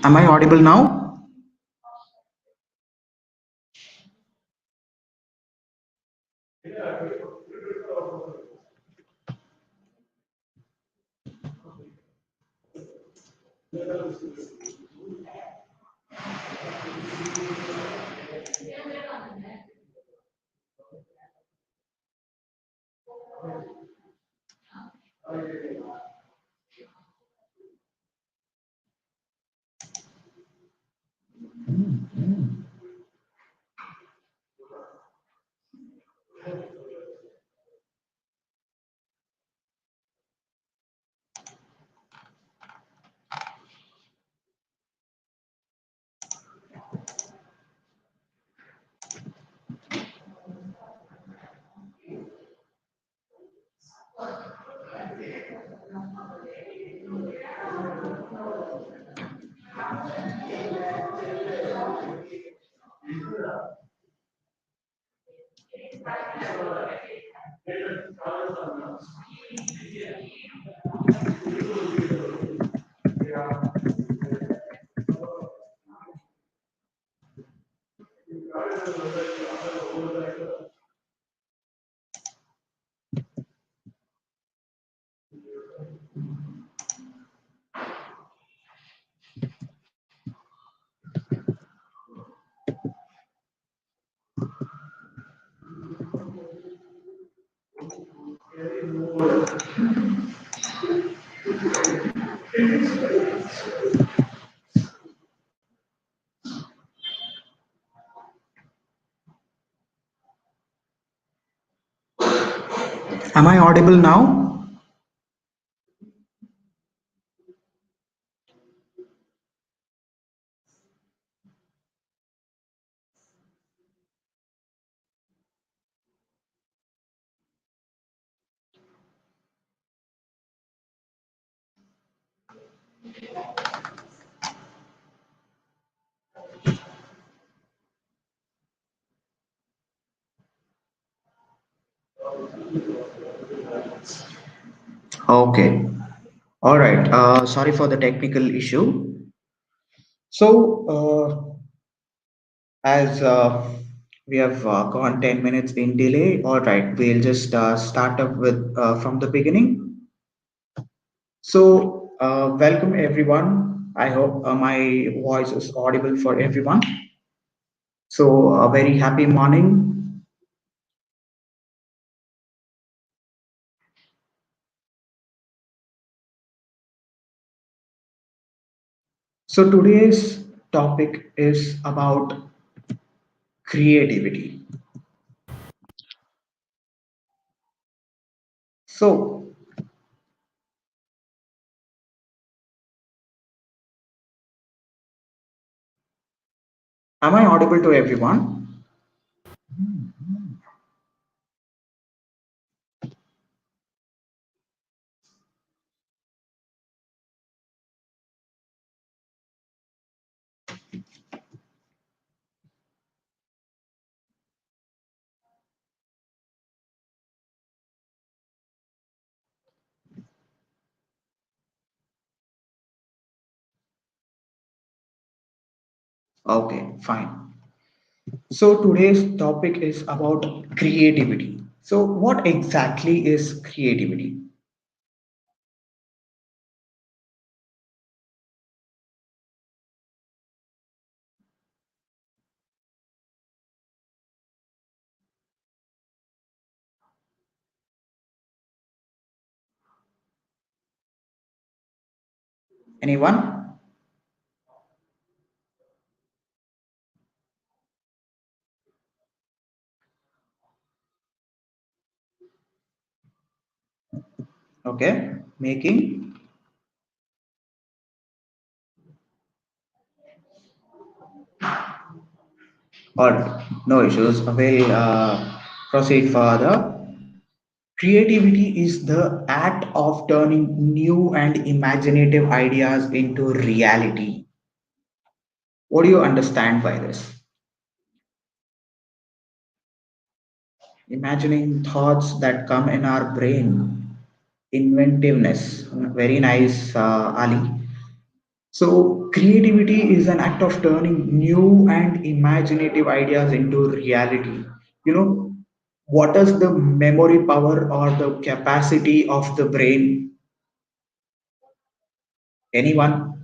Am I audible now? Am I audible now? Okay. All right. Sorry for the technical issue. So, as we have gone 10 minutes in delay, all right, we'll just start up with from the beginning. So, welcome everyone. I hope my voice is audible for everyone. So, a very happy morning. So, today's topic is about creativity. So, am I audible to everyone? Okay, fine. So, today's topic is about creativity. So, what exactly is creativity? Anyone? Okay, making. All right, no issues. We'll proceed further. Creativity is the act of turning new and imaginative ideas into reality. What do you understand by this? Imagining thoughts that come in our brain. Inventiveness. Very nice, Ali. So, creativity is an act of turning new and imaginative ideas into reality. You know, what is the memory power or the capacity of the brain? Anyone?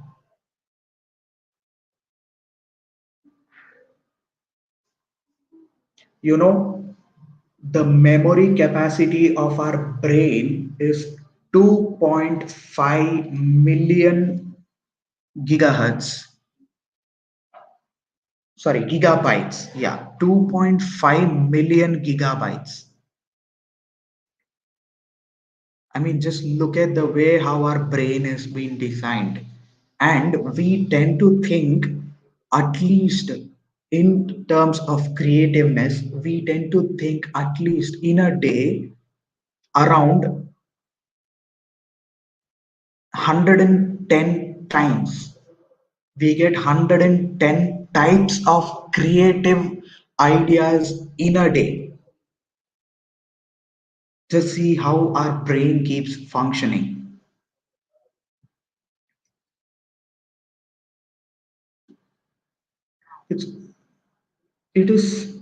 You know, the memory capacity of our brain is 2.5 million gigahertz. Sorry, gigabytes. Yeah, 2.5 million gigabytes. I mean, just look at the way how our brain is being designed. And we tend to think, at least in terms of creativeness, we tend to think at least in a day around 110 times. We get 110 types of creative ideas in a day. Just see how our brain keeps functioning. It's it is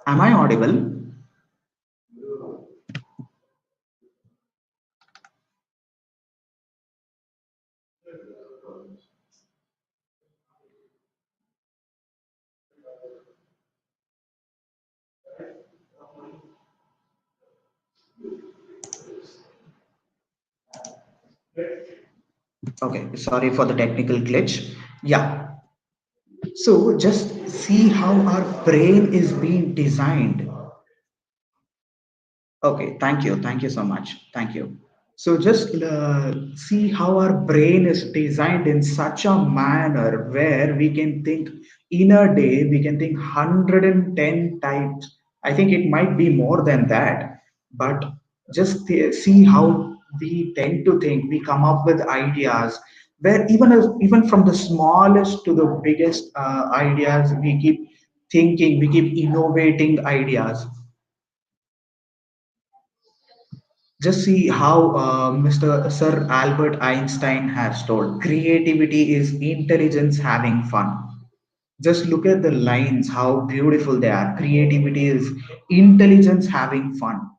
Am I audible? Okay, sorry for the technical glitch. Yeah. So just see how our brain is being designed. Okay, thank you. Thank you so much. Thank you. So just see how our brain is designed in such a manner where we can think in a day, we can think 110 times. I think it might be more than that, but just see how we tend to think. We come up with ideas where even from the smallest to the biggest ideas, we keep thinking, we keep innovating ideas. Just see how Mr. Sir Albert Einstein has told creativity is intelligence having fun. Just look at the lines, how beautiful they are. Creativity is intelligence having fun.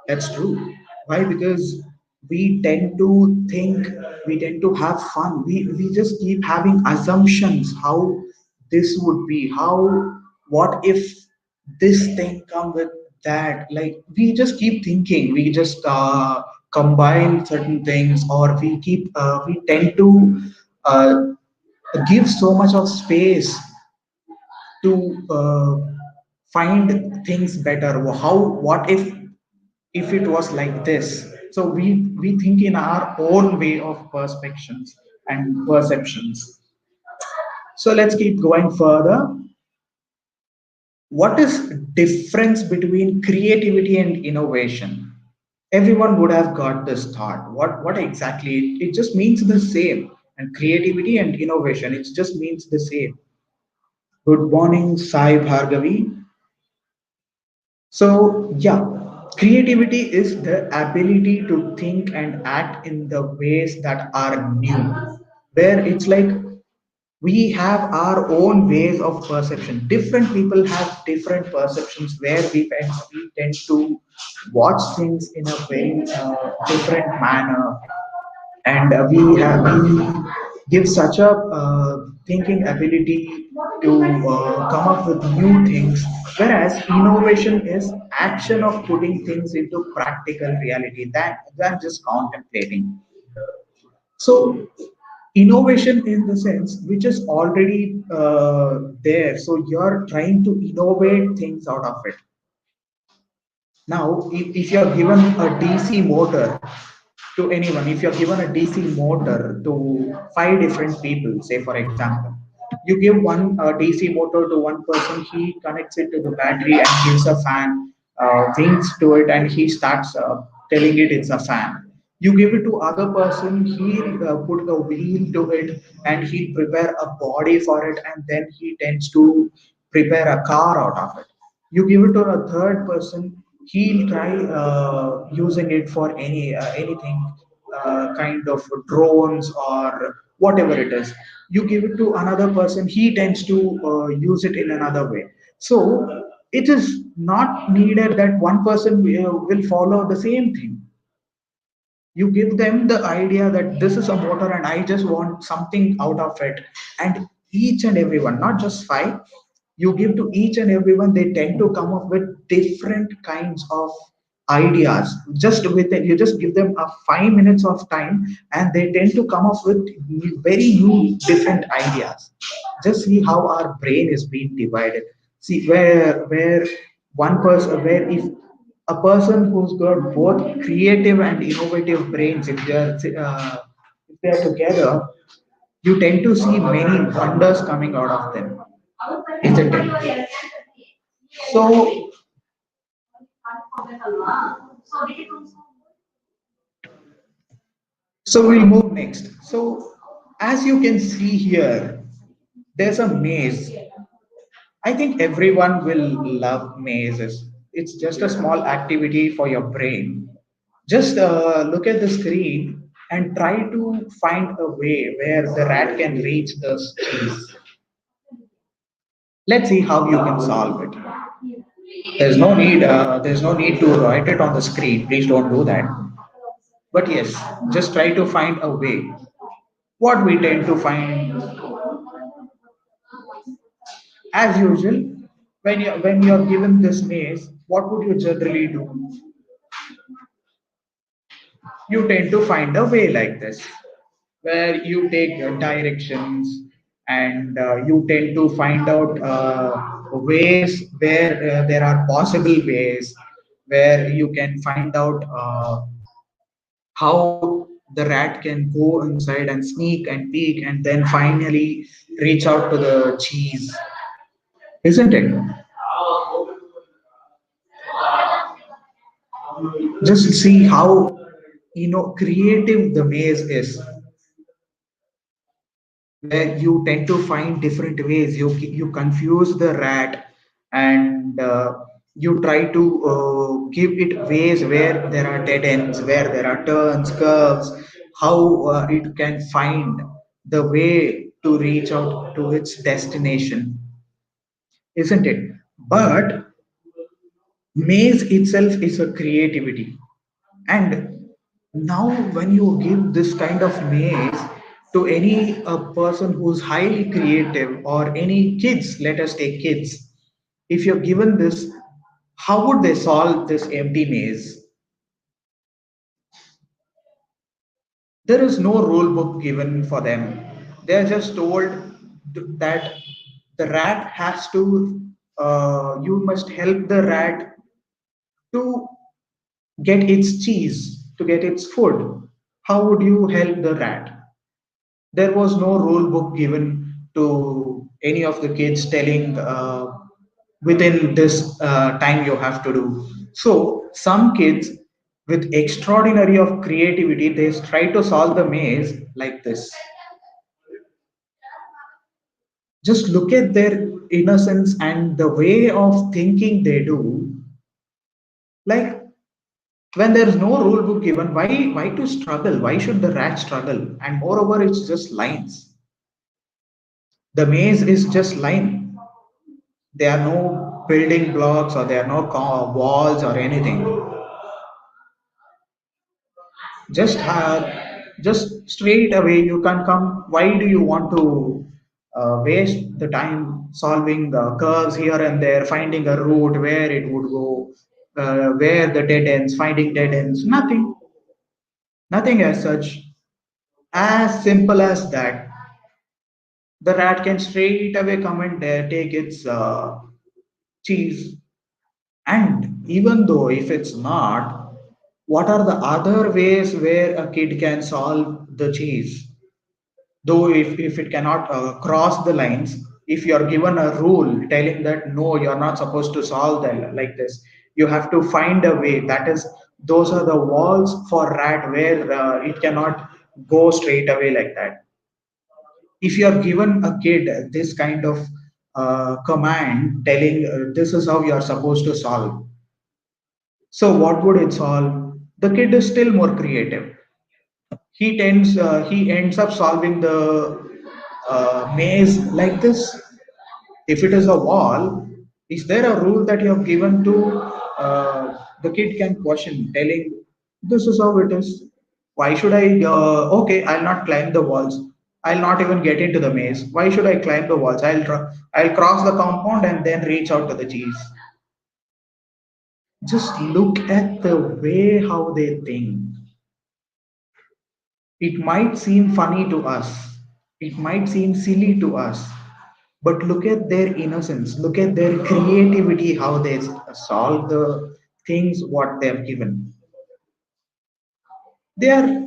That's true. Why? Because we tend to think, we tend to have fun. We just keep having assumptions how this would be, how, what if this thing come with that? Like we just keep thinking, we just combine certain things, or we tend to uh, give so much of space to find things better. How, what if it was like this? So we think in our own way of perspectives and perceptions. So let's keep going further. What is difference between creativity and innovation? Everyone would have got this thought. What exactly? It just means the same. And creativity and innovation, it just means the same. Good morning, Sai Bhargavi. So, yeah, creativity is the ability to think and act in the ways that are new, where it's like we have our own ways of perception. Different people have different perceptions where we tend to watch things in a very different manner, and we give such a thinking ability to come up with new things, whereas innovation is action of putting things into practical reality than just contemplating. So innovation in the sense which is already there, so you're trying to innovate things out of it. Now, if you're given a DC motor to anyone, if you're given a DC motor to five different people, say for example, you give one DC motor to one person, he connects it to the battery and gives a fan, wings to it, and he starts telling it it's a fan. You give it to other person, he'll put a wheel to it, and he'll prepare a body for it, and then he tends to prepare a car out of it. You give it to a third person, he'll try using it for anything, kind of drones or whatever it is. You give it to another person, he tends to use it in another way. So it is not needed that one person will follow the same thing. You give them the idea that this is a motor and I just want something out of it. And each and everyone, not just five, you give to each and everyone, they tend to come up with different kinds of ideas. Just with it, you just give them a 5 minutes of time and they tend to come up with very new different ideas. Just see how our brain is being divided. See where one person, where if a person who's got both creative and innovative brains, if they're together, you tend to see many wonders coming out of them, isn't it? So, so we'll move next. So, as you can see here, there's a maze. I think everyone will love mazes. It's just a small activity for your brain. Just look at the screen and try to find a way where the rat can reach the cheese. Let's see how you can solve it. There's no need to write it on the screen. Please don't do that. But yes, just try to find a way. What we tend to find, as usual, when you're given this maze, what would you generally do? You tend to find a way like this, where you take directions and you tend to find out ways where there are possible ways, where you can find out how the rat can go inside and sneak and peek and then finally reach out to the cheese, isn't it? Just see how creative the maze is, where you tend to find different ways. You confuse the rat and you try to give it ways where there are dead ends, where there are turns, curves, how it can find the way to reach out to its destination, isn't it? But maze itself is a creativity. And now, when you give this kind of maze to any person who's highly creative or any kids, let us take kids, if you're given this, how would they solve this empty maze? There is no rule book given for them. They're just told that the rat has to, you must help the rat to get its cheese, to get its food. How would you help the rat? There was no rule book given to any of the kids telling within this time you have to do. So some kids with extraordinary of creativity, they try to solve the maze like this. Just look at their innocence and the way of thinking they do. Like, when there is no rule book given, why to struggle? Why should the rat struggle? And moreover, it's just lines. The maze is just line. There are no building blocks or there are no walls or anything. Just straight away you can come. Why do you want to waste the time solving the curves here and there, finding a route where it would go, where the dead ends, finding dead ends? Nothing as such. As simple as that. The rat can straight away come and take its cheese. And even though if it's not, what are the other ways where a kid can solve the cheese? Though if it cannot cross the lines, if you're given a rule telling that no, you're not supposed to solve them like this, you have to find a way. That is, those are the walls for rat where it cannot go straight away like that. If you are given a kid this kind of command telling this is how you are supposed to solve. So what would it solve? The kid is still more creative. He ends up solving the maze like this. If it is a wall, is there a rule that you have given to the kid can question, telling this is how it is? Why should I? Okay, I'll not climb the walls. I'll not even get into the maze. Why should I climb the walls? I'll cross the compound and then reach out to the cheese. Just look at the way how they think. It might seem funny to us, it might seem silly to us, but look at their innocence, look at their creativity, how they solve the things what they're given. They are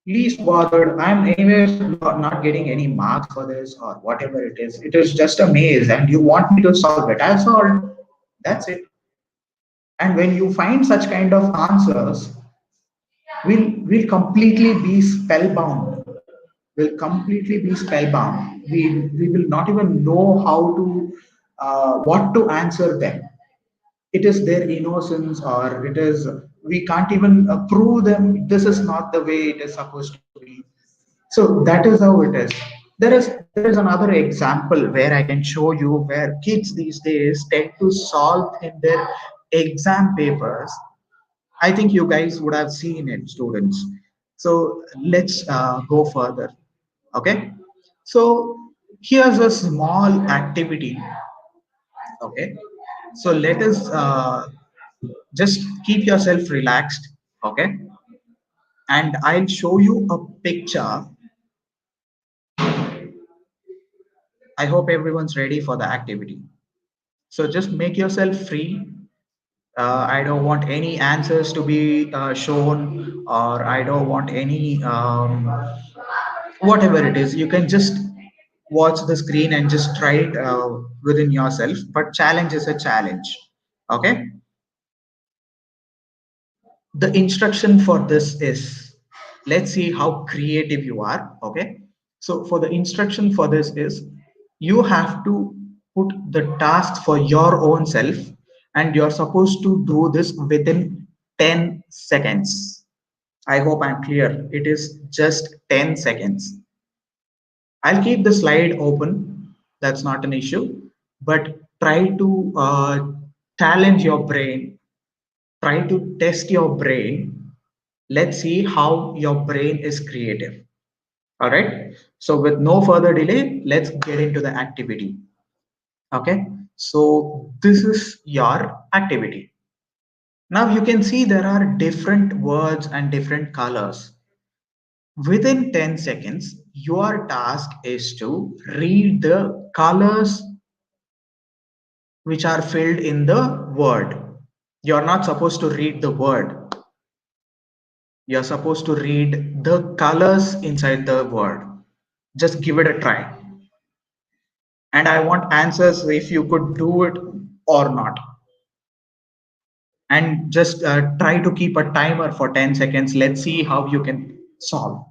least bothered. I'm anyways not getting any marks for this or whatever it is. It is just a maze and you want me to solve it. I'll solve. That's it. And when you find such kind of answers, we'll completely be spellbound. Will completely be spellbound. We will not even know how to what to answer them. It is their innocence, or it is we can't even prove them. This is not the way it is supposed to be. So that is how it is. There is another example where I can show you where kids these days tend to solve in their exam papers. I think you guys would have seen it, students. So let's go further. Okay. So here's a small activity. Okay. So let us just keep yourself relaxed. Okay. And I'll show you a picture. I hope everyone's ready for the activity. So just make yourself free. I don't want any answers to be shown, or I don't want any whatever it is. You can just watch the screen and just try it within yourself. But challenge is a challenge. Okay. The instruction for this is, let's see how creative you are. Okay. So for the instruction for this is, you have to put the tasks for your own self, and you're supposed to do this within 10 seconds. I hope I'm clear. It is just 10 seconds. I'll keep the slide open. That's not an issue. But try to challenge your brain. Try to test your brain. Let's see how your brain is creative. All right. So with no further delay, let's get into the activity. Okay. So this is your activity. Now you can see there are different words and different colors. Within 10 seconds, your task is to read the colors which are filled in the word. You're not supposed to read the word. You're supposed to read the colors inside the word. Just give it a try. And I want answers if you could do it or not. And just try to keep a timer for 10 seconds. Let's see how you can solve.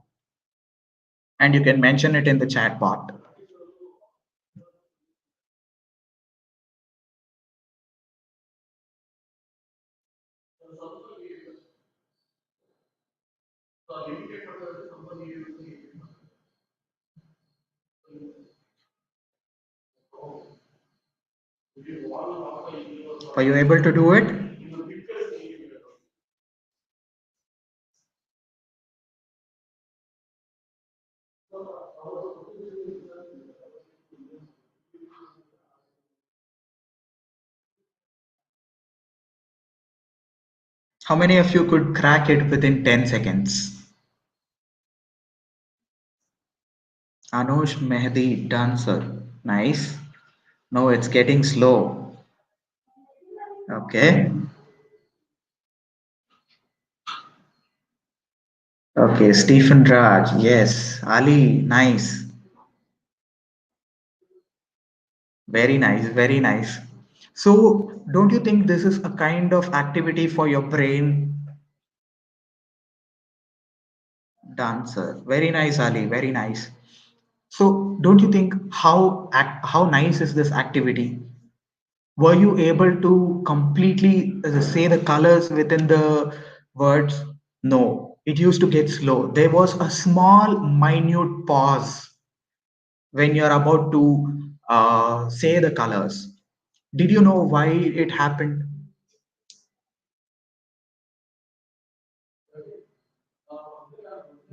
And you can mention it in the chat box. Are you able to do it? How many of you could crack it within 10 seconds? Anush Mehdi dancer. Nice. No, it's getting slow. Okay. Okay, Stephen Raj. Yes. Ali, nice. Very nice. Very nice. So, don't you think this is a kind of activity for your brain? Dancer. Very nice, Ali. Very nice. So don't you think how nice is this activity? Were you able to completely say the colors within the words? No, it used to get slow. There was a small, minute pause when you're about to say the colors. Did you know why it happened?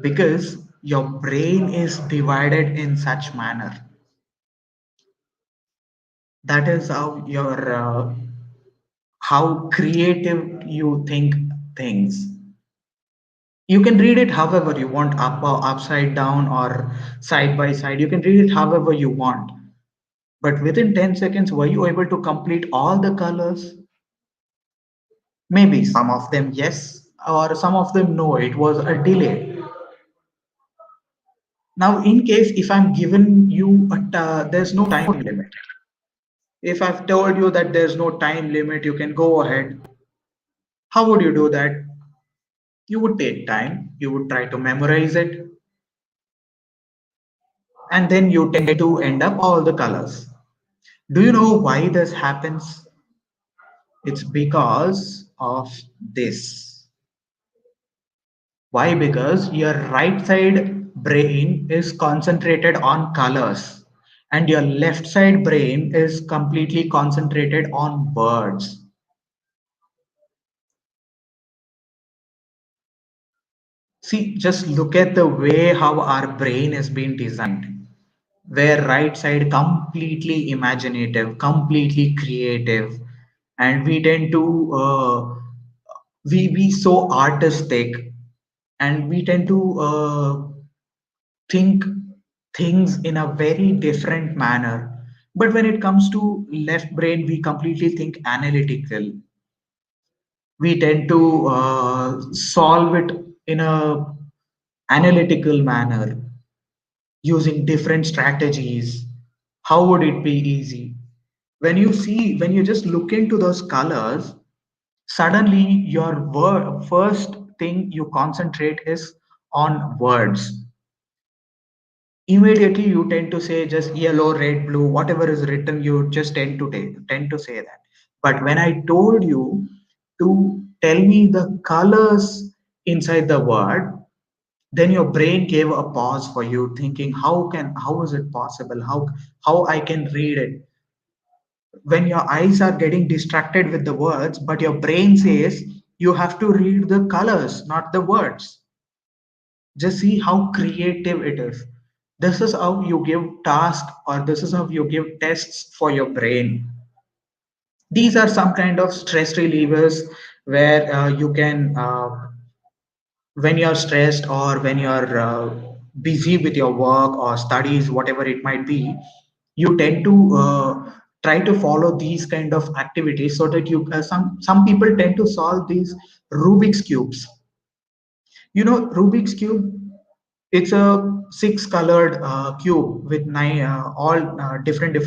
Because your brain is divided in such manner. That is how creative you think things. You can read it however you want, up or upside down or side by side. You can read it however you want. But within 10 seconds, were you able to complete all the colors? Maybe some of them yes, or some of them no. It was a delay. Now, in case if I'm given you there's no time limit. If I've told you that there's no time limit, you can go ahead. How would you do that? You would take time, you would try to memorize it, and then you tend to end up all the colors. Do you know why this happens? It's because of this. Why? Because your right side brain is concentrated on colors, and your left side brain is completely concentrated on words. See, just look at the way how our brain has been designed, where right side completely imaginative, completely creative, and we tend to we be so artistic, and we tend to think things in a very different manner. But when it comes to left brain, we completely think analytical. We tend to solve it in a analytical manner using different strategies. How would it be easy? When you just look into those colors, suddenly your first thing you concentrate is on words. Immediately you tend to say just yellow, red, blue, whatever is written, you just tend to say that. But when I told you to tell me the colors inside the word, then your brain gave a pause for you, thinking how is it possible, how I can read it. When your eyes are getting distracted with the words, but your brain says you have to read the colors, not the words. Just see how creative it is. This is how you give tasks, or this is how you give tests for your brain. These are some kind of stress relievers where you can when you're stressed, or when you're busy with your work or studies, whatever it might be, you tend to try to follow these kind of activities, so that you some people tend to solve these Rubik's cubes. You know Rubik's cube, it's a six colored cube with nine all different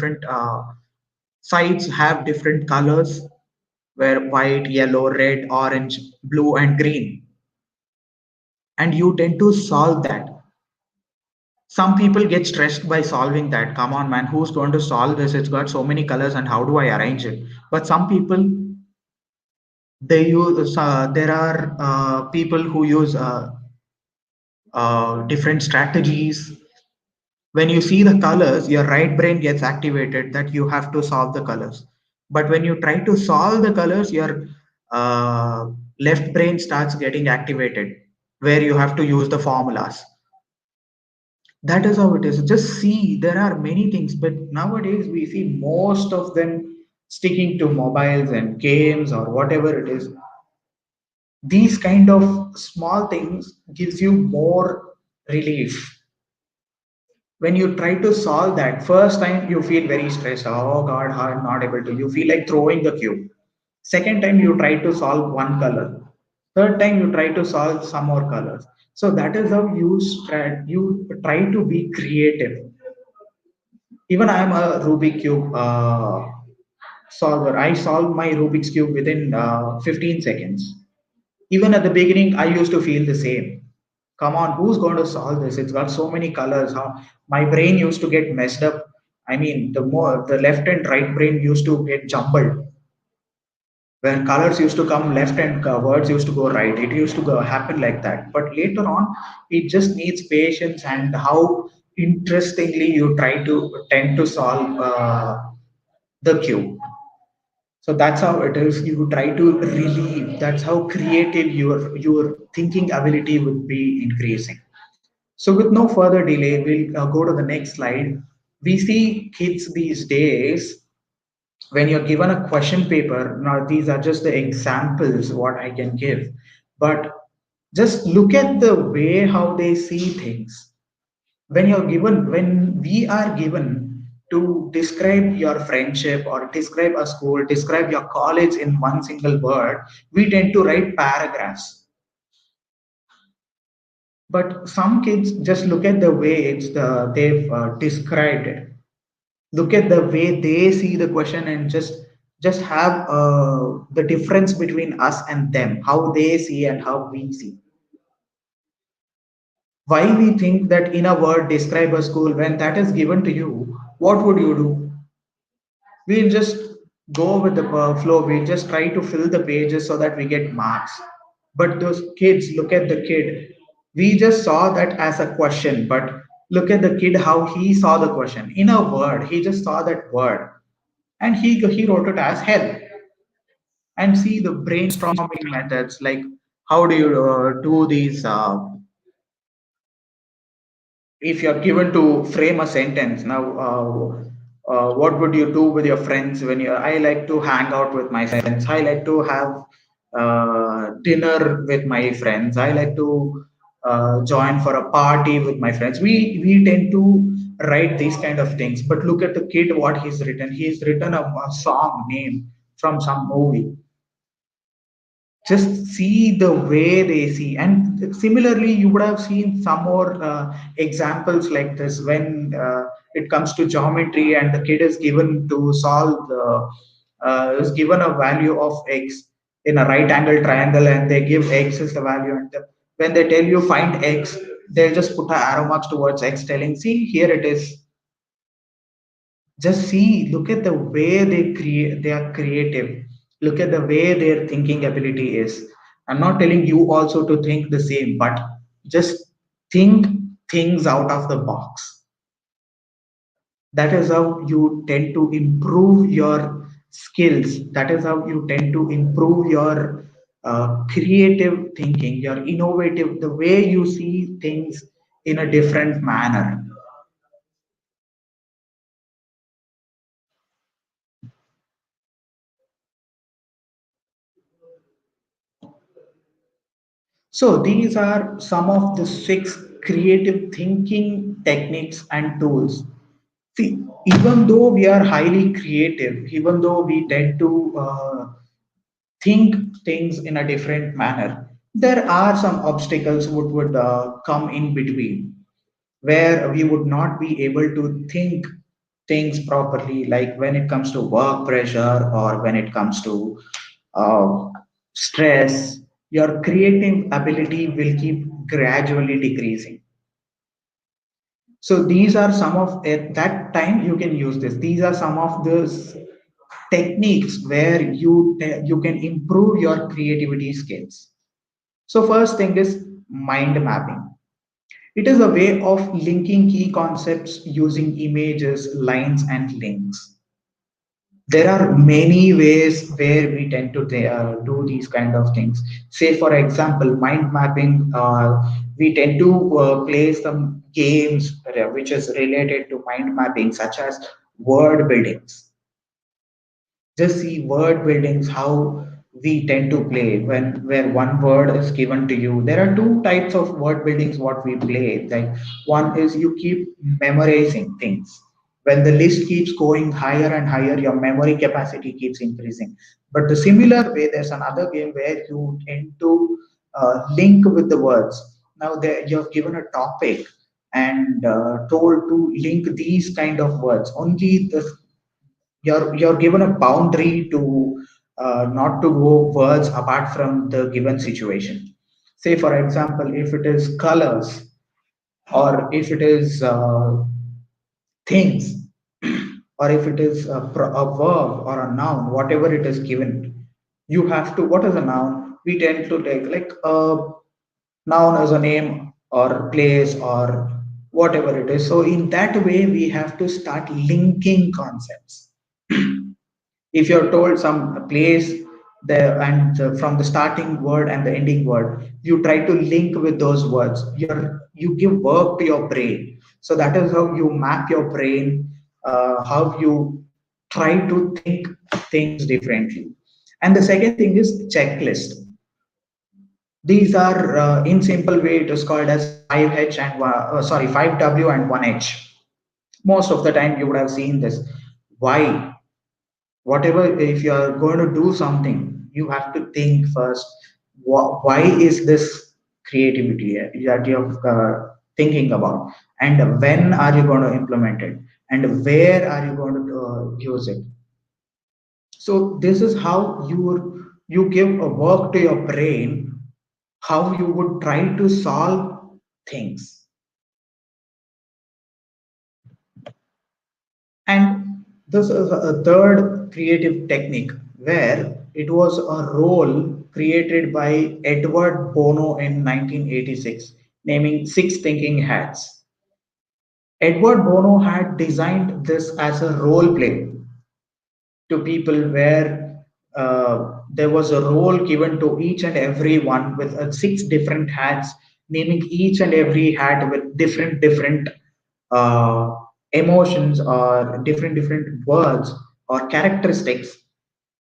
sides have different colors, where white, yellow, red, orange, blue, and green, and you tend to solve that. Some people get stressed by solving that. Come on, man, who's going to solve this? It's got so many colors, and how do I arrange it? But some people, they use there are people who use different strategies. When you see the colors, your right brain gets activated that you have to solve the colors. But when you try to solve the colors, your uh, left brain starts getting activated, where you have to use the formulas. That is how it is. Just see, there are many things, but nowadays we see most of them sticking to mobiles and games or whatever it is. These kind of small things gives you more relief. When you try to solve that first time, you feel very stressed. Oh God, I'm not able to. You feel like throwing the cube. Second time, you try to solve one color. Third time, you try to solve some more colors. So that is how you try to be creative. Even I am a Rubik cube solver. I solve my Rubik's cube within 15 seconds. Even at the beginning, I used to feel the same. Come on, who's going to solve this? It's got so many colors. How my brain used to get messed up. I mean, the left and right brain used to get jumbled, where colors used to come left and words used to go right. It used to go happen like that. But later on, it just needs patience and how interestingly you try to tend to solve the cube. So that's how it is. You try to relieve. That's how creative your thinking ability would be increasing. So with no further delay, we'll go to the next slide. We see kids these days, when you're given a question paper, now these are just the examples what I can give, but just look at the way how they see things. When we are given to describe your friendship or describe a school, describe your college in one single word, we tend to write paragraphs. But some kids just look at the way they've described it, look at the way they see the question, and just have the difference between us and them, how they see and how we see. Why we think that in a word describe a school, when that is given to you, what would you do? We'll just go with the flow, we'll just try to fill the pages so that we get marks. But those kids, look at the kid, we just saw that as a question, but look at the kid how he saw the question in a word. He just saw that word and he wrote it as hell. And see the brainstorming methods, like how do you do these if you're given to frame a sentence now, what would you do with your friends when you I like to hang out with my friends, I like to have dinner with my friends, I like to join for a party with my friends. We tend to write these kind of things, but look at the kid, what he's written a song name from some movie. Just see the way they see. And similarly, you would have seen some more examples like this when it comes to geometry and the kid is given to solve the is given a value of x in a right angle triangle, and they give x as the value, and when they tell you find x, they'll just put an arrow marks towards x, telling see here it is. Just see, look at the way they are creative, look at the way their thinking ability is. I'm not telling you also to think the same, but just think things out of the box. That is how you tend to improve your skills, that is how you tend to improve your creative thinking, your innovative, the way you see things in a different manner. So these are some of the 6 creative thinking techniques and tools. See, even though we are highly creative, even though we tend to think things in a different manner, there are some obstacles would come in between, where we would not be able to think things properly, like when it comes to work pressure or when it comes to uh, stress. Your creative ability will keep gradually decreasing. So these are some of, at that time you can use this, these are some of the techniques where you can improve your creativity skills. So first thing is mind mapping. It is a way of linking key concepts using images, lines, and links. There are many ways where we tend to do these kind of things. Say, for example, mind mapping, we tend to play some games which is related to mind mapping, such as word buildings. Just see word buildings, how we tend to play when where one word is given to you. There are two types of word buildings what we play. Like, one is you keep memorizing things. When the list keeps going higher and higher, your memory capacity keeps increasing. But the similar way, there's another game where you tend to link with the words. Now there you're given a topic and told to link these kind of words. Only the you're given a boundary to not to go words apart from the given situation. Say for example, if it is colors, or if it is things, or if it is a verb or a noun, whatever it is given, you have to, what is a noun? We tend to take like a noun as a name or place or whatever it is. So in that way, we have to start linking concepts. If you're told some place there, and from the starting word and the ending word, you try to link with those words. You give work to your brain. So that is how you map your brain, how you try to think things differently. And the second thing is checklist. These are, in simple way, it is called as 5H and 5W and 1H. Most of the time you would have seen this. Why? Whatever, if you are going to do something, you have to think first. Why is this creativity that you're thinking about, and when are you going to implement it, and where are you going to use it? So this is how you give a work to your brain, how you would try to solve things. And this is a third creative technique, where it was a role created by Edward Bono in 1986, naming six thinking hats. Edward Bono had designed this as a role play to people, where there was a role given to each and every one with six different hats, naming each and every hat with different uh, emotions or different words or characteristics,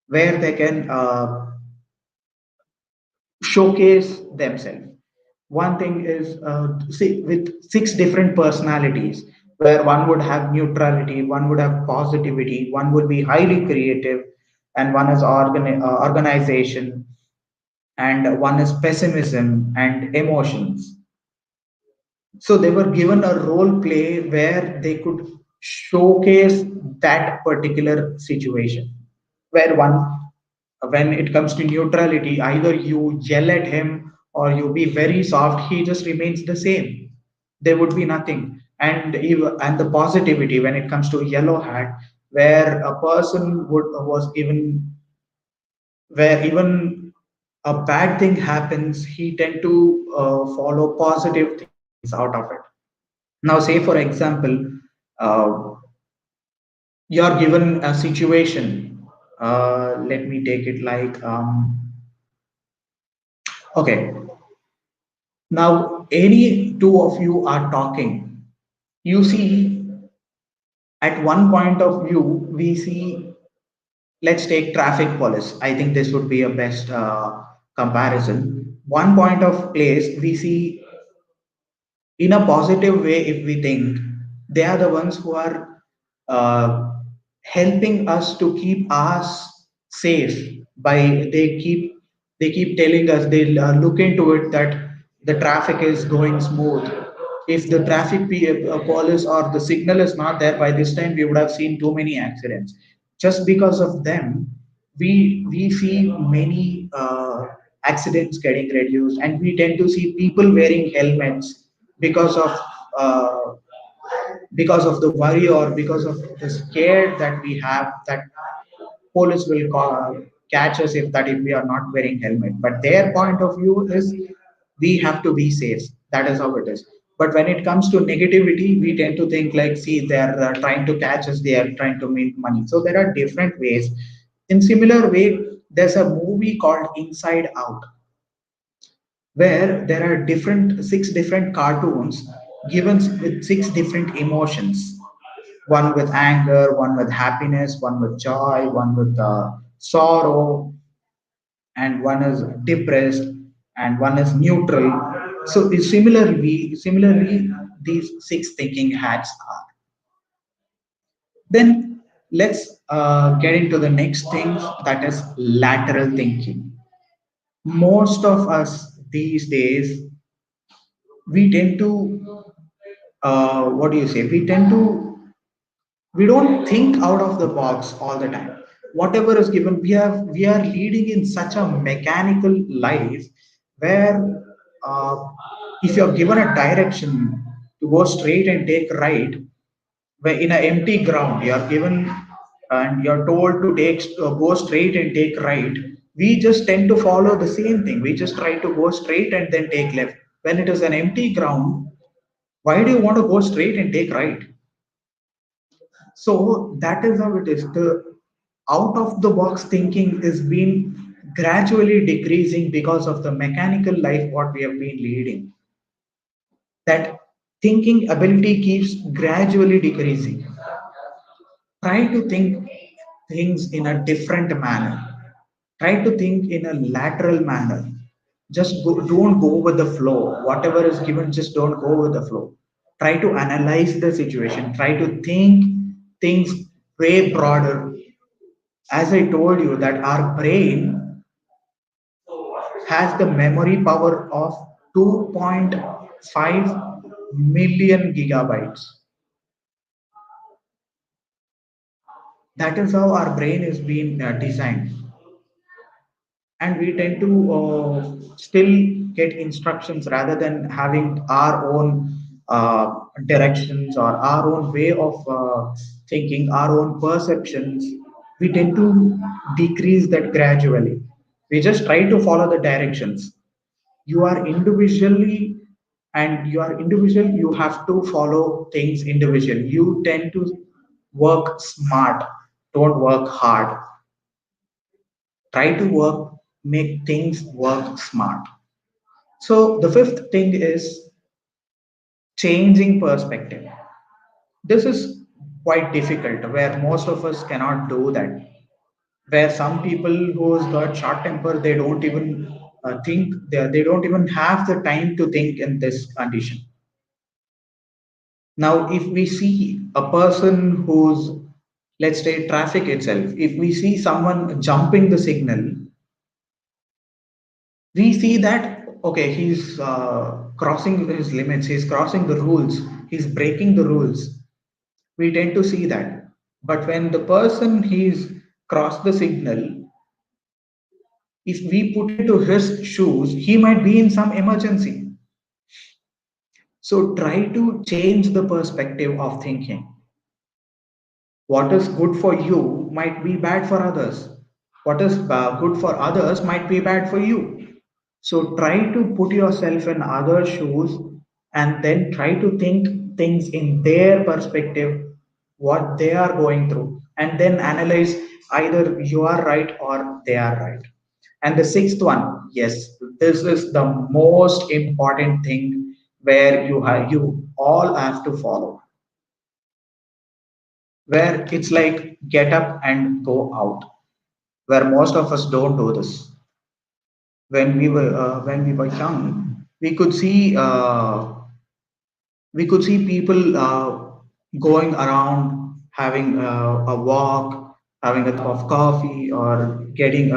where they can showcase themselves. One thing is, see, with six different personalities, where one would have neutrality, one would have positivity, one would be highly creative, and one is organization, and one is pessimism and emotions. So they were given a role play where they could showcase that particular situation. Where one, when it comes to neutrality, either you yell at him or you be very soft, he just remains the same. There would be nothing. And the positivity, when it comes to yellow hat, where a person would was given, where even a bad thing happens, he tend to follow positive things out of it. Now, say for example, uh, you're given a situation. Let me take it like, okay, now any two of you are talking. You see, at one point of view, we see, let's take traffic police. I think this would be a best comparison. One point of place, we see, in a positive way, if we think, they are the ones who are uh, helping us to keep us safe. By they keep telling us, they look into it, that the traffic is going smooth. If the police or the signal is not there, by this time we would have seen too many accidents. Just because of them, we see many accidents getting reduced, and we tend to see people wearing helmets because of uh, because of the worry, or because of the scare that we have, that police will catch us if we are not wearing helmet. But their point of view is, we have to be safe. That is how it is. But when it comes to negativity, we tend to think like, see, they are trying to catch us, they are trying to make money. So there are different ways. In similar way, there's a movie called Inside Out, where there are different six different cartoons given with six different emotions. One with anger, one with happiness, one with joy, one with sorrow, and one is depressed, and one is neutral. So similarly, these six thinking hats are. Then let's get into the next thing, that is lateral thinking. Most of us these days, we tend to, what do you say, we don't think out of the box all the time. Whatever is given, we are leading in such a mechanical life, where uh, if you're given a direction to go straight and take right, where in an empty ground you're given and you're told to go straight and take right, we just tend to follow the same thing. We just try to go straight and then take left. When it is an empty ground, why do you want to go straight and take right? So that is how it is. The out of the box thinking is being gradually decreasing because of the mechanical life what we have been leading. That thinking ability keeps gradually decreasing. Try to think things in a different manner. Try to think in a lateral manner. Don't go with the flow. Whatever is given, just don't go with the flow. Try to analyze the situation. Try to think things way broader. As I told you, that our brain has the memory power of 2.5 million gigabytes. That is how our brain is being designed, and we tend to still get instructions rather than having our own directions or our own way of thinking, our own perceptions. We tend to decrease that gradually. We just try to follow the directions. You are individually, and you are individual, you have to follow things individual. You tend to work smart, don't work hard. Try to make things work smart. So the fifth thing is changing perspective. This is quite difficult, where most of us cannot do that. Where some people who's got short temper, they don't even think, they don't even have the time to think in this condition. Now if we see a person who's, let's say traffic itself, if we see someone jumping the signal, we see that okay, he's crossing his limits, he's crossing the rules, he's breaking the rules. We tend to see that. But when the person he's crossed the signal, if we put into his shoes, he might be in some emergency. So try to change the perspective of thinking. What is good for you might be bad for others. What is good for others might be bad for you. So try to put yourself in other shoes and then try to think things in their perspective, what they are going through, and then analyze either you are right or they are right. And the sixth one, yes, this is the most important thing where you all have to follow, where it's like get up and go out, where most of us don't do this. When we were young, we could see people going around having a walk, having a cup of coffee, or getting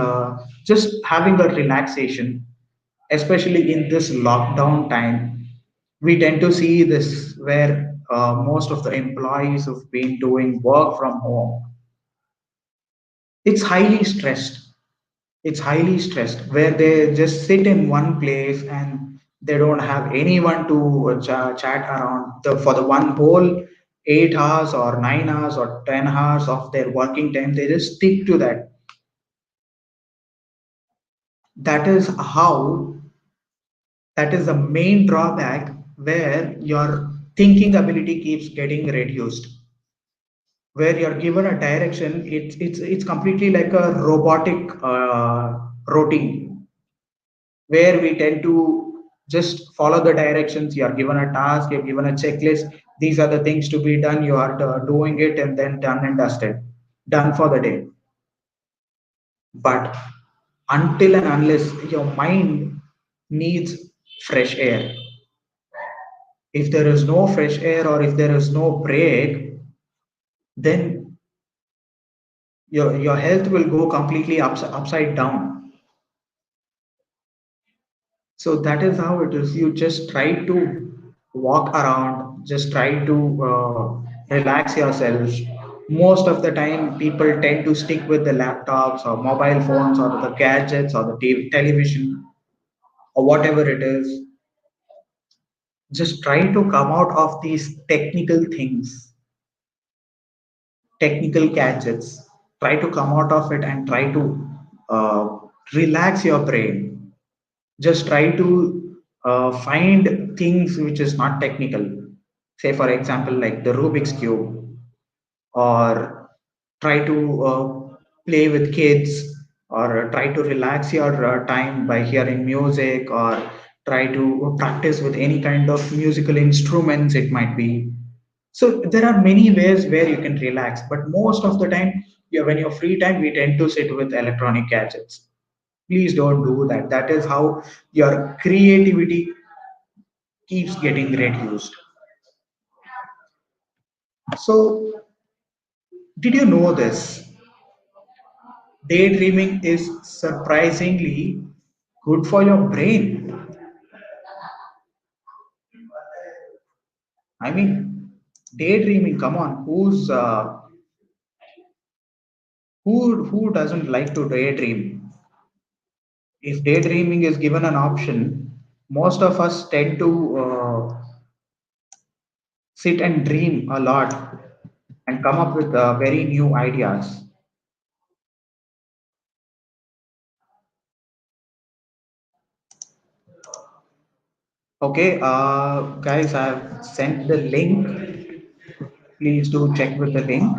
just having a relaxation. Especially in this lockdown time, we tend to see this where most of the employees have been doing work from home. It's highly stressed. It's highly stressed where they just sit in one place and they don't have anyone to chat around for the one whole 8 hours or 9 hours or 10 hours of their working time. They just stick to that. That is how, that is the main drawback, where your thinking ability keeps getting reduced. Where you're given a direction, it's completely like a robotic routine, where we tend to just follow the directions. You are given a task, you're given a checklist, these are the things to be done, you are doing it, and then done and dusted, done for the day. But until and unless your mind needs fresh air, if there is no fresh air or if there is no break, then your health will go completely upside down. So that is how it is. You just try to walk around, just try to relax yourself. Most of the time, people tend to stick with the laptops or mobile phones or the gadgets or the television or whatever it is. Just try to come out of these technical things, technical gadgets. Try to come out of it and try to uh, relax your brain. Just try to find things which is not technical. Say, for example, like the Rubik's Cube, or try to play with kids, or try to relax your time by hearing music, or try to practice with any kind of musical instruments it might be. So there are many ways where you can relax, but most of the time, yeah, when you're free time, we tend to sit with electronic gadgets. Please don't do that. That is how your creativity keeps getting reduced. So did you know this? Daydreaming is surprisingly good for your brain. I mean, daydreaming. Come on, who doesn't like to daydream? If daydreaming is given an option, most of us tend to sit and dream a lot and come up with very new ideas. Okay, guys, I've sent the link. Please do check with the link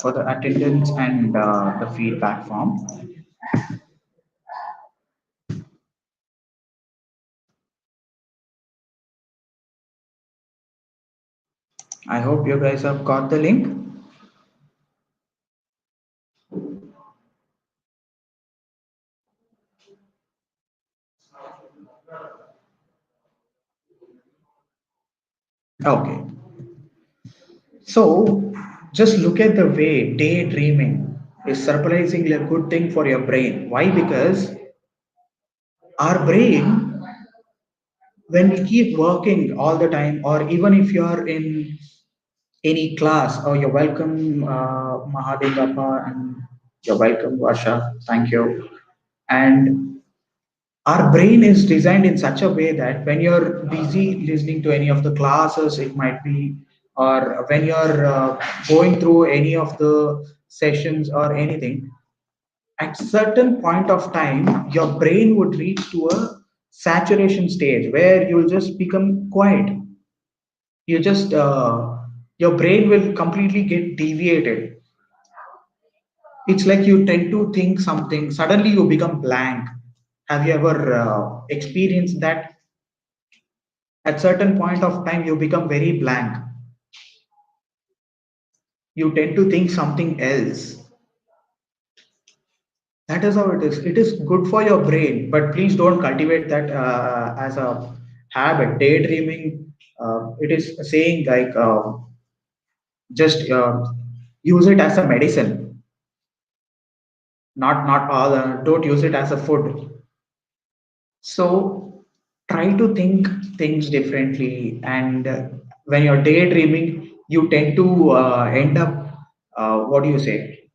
for the attendance and the feedback form. I hope you guys have got the link. Okay. So just look at the way daydreaming is surprisingly a good thing for your brain. Why? Because our brain, when we keep working all the time, or even if you are in any class, or you're welcome, Mahadev Appa, and you're welcome, Vasha. Thank you. And our brain is designed in such a way that when you're busy listening to any of the classes, it might be, or when you're going through any of the sessions or anything, at certain point of time your brain would reach to a saturation stage where you'll just become quiet. You just your brain will completely get deviated. It's like you tend to think something, suddenly you become blank. Have you ever experienced that? At certain point of time you become very blank. You tend to think something else. That is how it is. It is good for your brain, but please don't cultivate that as a habit. Daydreaming, it is saying like just use it as a medicine, not all don't use it as a food. So try to think things differently. And when you're daydreaming, you tend to end up, what do you say?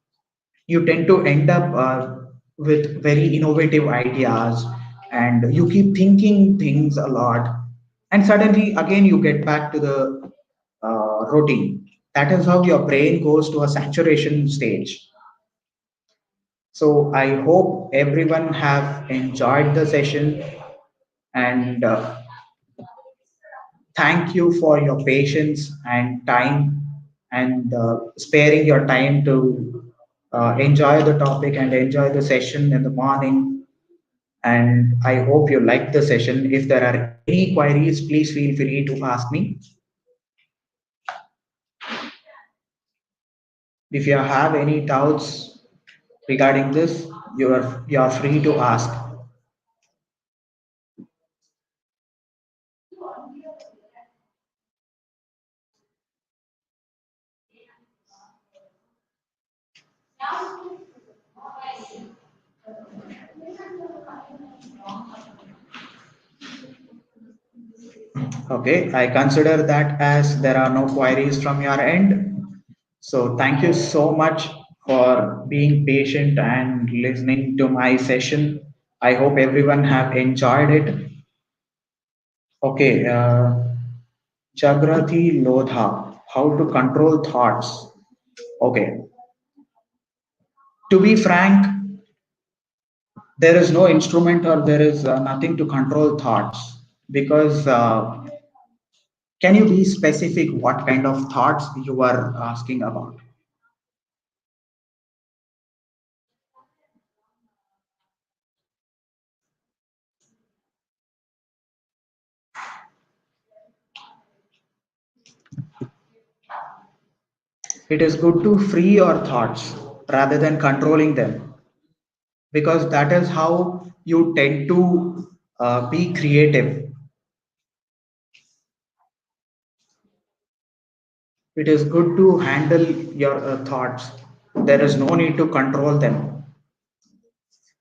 You tend to end up with very innovative ideas, and you keep thinking things a lot. And suddenly, again, you get back to the routine. That is how your brain goes to a saturation stage. So I hope everyone have enjoyed the session, and thank you for your patience and time, and sparing your time to enjoy the topic and enjoy the session in the morning. And I hope you like the session. If there are any queries, please feel free to ask me. If you have any doubts regarding this, you are free to ask. Okay, I consider that as there are no queries from your end. So thank you so much for being patient and listening to my session. I hope everyone have enjoyed it. Okay, Jagrati Lodha, how to control thoughts. Okay, to be frank, there is no instrument or there is nothing to control thoughts because can you be specific what kind of thoughts you are asking about? It is good to free your thoughts rather than controlling them because that is how you tend to be creative. It is good to handle your thoughts. There is no need to control them.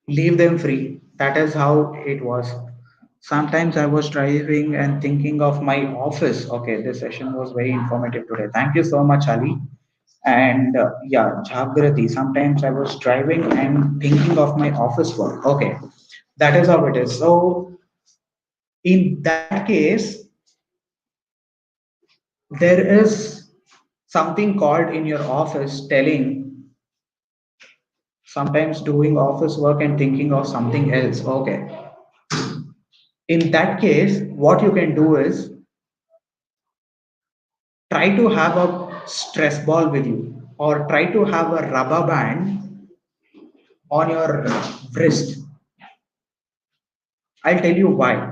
Leave them free. That is how it was. Sometimes I was driving and thinking of my office. Okay, this session was very informative today. Thank you so much, Ali. And yeah, Jagrati. Sometimes I was driving and thinking of my office work. Okay, that is how it is. So, in that case, there is something called in your office telling sometimes doing office work and thinking of something else. Okay, in that case, what you can do is try to have a stress ball with you or try to have a rubber band on your wrist. I'll tell you why.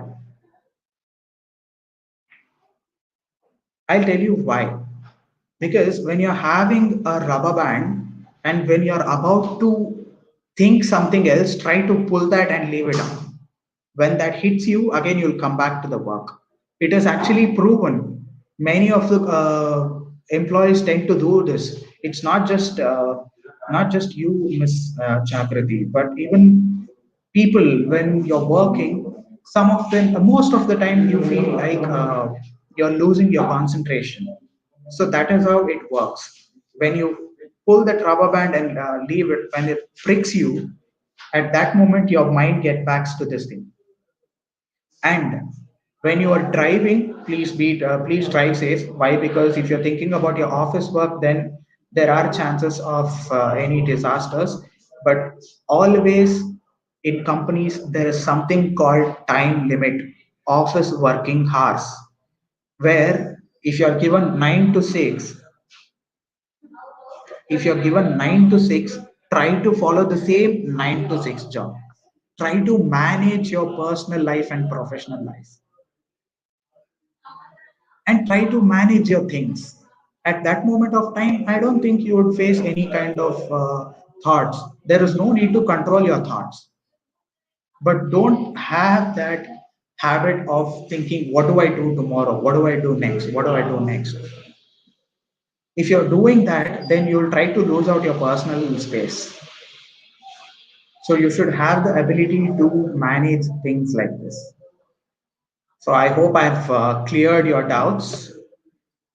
I'll tell you why. Because when you're having a rubber band and when you're about to think something else, try to pull that and leave it up. When that hits you, again, you'll come back to the work. It is actually proven. Many of the employees tend to do this. It's not just you, Miss Jagrati, but even people when you're working. Some of them, most of the time, you feel like you're losing your concentration. So that is how it works. When you pull that rubber band and leave it, when it pricks you, at that moment your mind get back to this thing. And when you are driving, please drive safe. Why? Because if you're thinking about your office work, then there are chances of any disasters. But always in companies there is something called time limit, office working hours, where if you're given 9 to 6, try to follow the same 9 to 6 job. Try to manage your personal life and professional life and try to manage your things. At that moment of time, I don't think you would face any kind of thoughts. There is no need to control your thoughts, but don't have that habit of thinking, what do I do tomorrow? What do I do next? What do I do next? If you're doing that, then you'll try to lose out your personal space. So you should have the ability to manage things like this. So I hope I've cleared your doubts.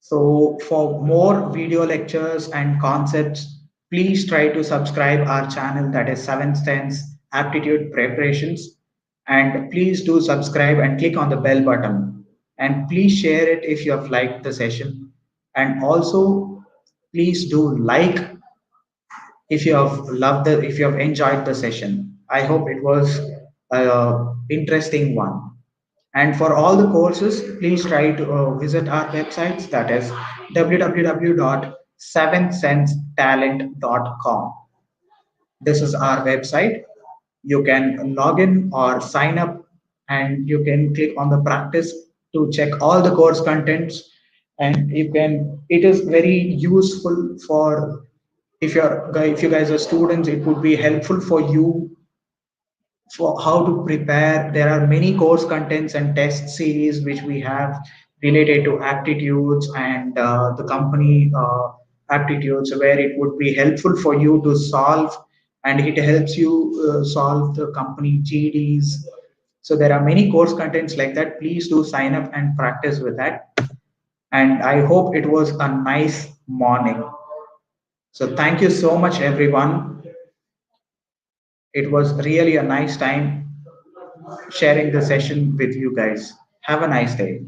So for more video lectures and concepts, please try to subscribe our channel, that is 7th Sense Aptitude Preparations. And please do subscribe and click on the bell button. And please share it if you have liked the session. And also please do like if you have enjoyed the session. I hope it was a interesting one. And for all the courses, please try to visit our websites, that is www.seventhsensetalent.com. This is our website. You can log in or sign up and you can click on the practice to check all the course contents. And it is very useful for if you guys are students, it would be helpful for you for how to prepare. There are many course contents and test series which we have related to aptitudes and the company aptitudes, where it would be helpful for you to solve, and it helps you solve the company GDs. So there are many course contents like that. Please do sign up and practice with that. And I hope it was a nice morning. So thank you so much, everyone. It was really a nice time sharing the session with you guys. Have a nice day.